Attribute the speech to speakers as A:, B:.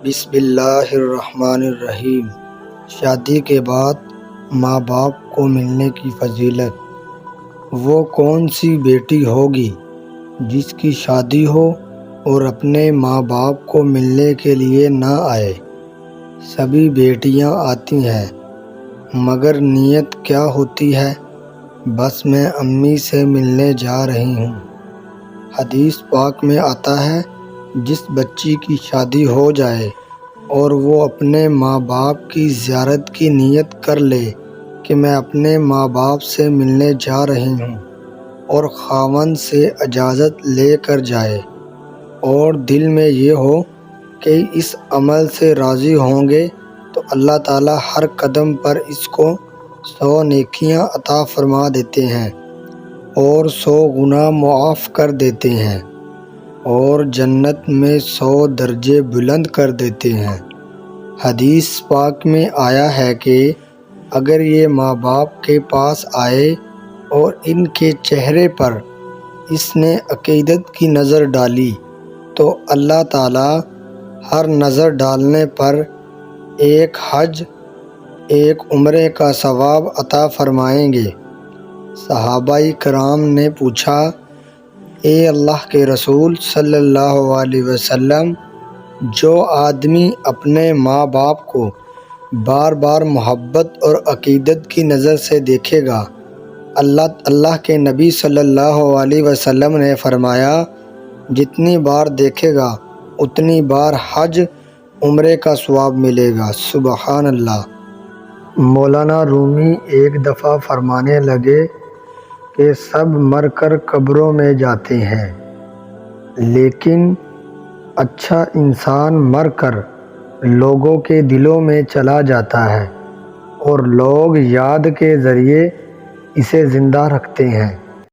A: بسم اللہ الرحمن الرحیم۔ شادی کے بعد ماں باپ کو ملنے کی فضیلت۔ وہ کون سی بیٹی ہوگی جس کی شادی ہو اور اپنے ماں باپ کو ملنے کے لیے نہ آئے؟ سبھی بیٹیاں آتی ہیں، مگر نیت کیا ہوتی ہے؟ بس میں امی سے ملنے جا رہی ہوں۔ حدیث پاک میں آتا ہے، جس بچی کی شادی ہو جائے اور وہ اپنے ماں باپ کی زیارت کی نیت کر لے کہ میں اپنے ماں باپ سے ملنے جا رہی ہوں، اور خاوند سے اجازت لے کر جائے، اور دل میں یہ ہو کہ اس عمل سے راضی ہوں گے، تو اللہ تعالیٰ ہر قدم پر اس کو 100 نیکیاں عطا فرما دیتے ہیں اور 100 گناہ معاف کر دیتے ہیں، اور جنت میں 100 درجے بلند کر دیتے ہیں۔ حدیث پاک میں آیا ہے کہ اگر یہ ماں باپ کے پاس آئے اور ان کے چہرے پر اس نے عقیدت کی نظر ڈالی، تو اللہ تعالیٰ ہر نظر ڈالنے پر ایک حج، ایک عمرے کا ثواب عطا فرمائیں گے۔ صحابہ کرام نے پوچھا، اے اللہ کے رسول صلی اللہ علیہ وسلم، جو آدمی اپنے ماں باپ کو بار بار محبت اور عقیدت کی نظر سے دیکھے گا، اللہ کے نبی صلی اللہ علیہ وسلم نے فرمایا، جتنی بار دیکھے گا اتنی بار حج، عمرے کا ثواب ملے گا۔ سبحان اللہ۔ مولانا رومی ایک دفعہ فرمانے لگے کہ سب مر کر قبروں میں جاتے ہیں، لیکن اچھا انسان مر کر لوگوں کے دلوں میں چلا جاتا ہے، اور لوگ یاد کے ذریعے اسے زندہ رکھتے ہیں۔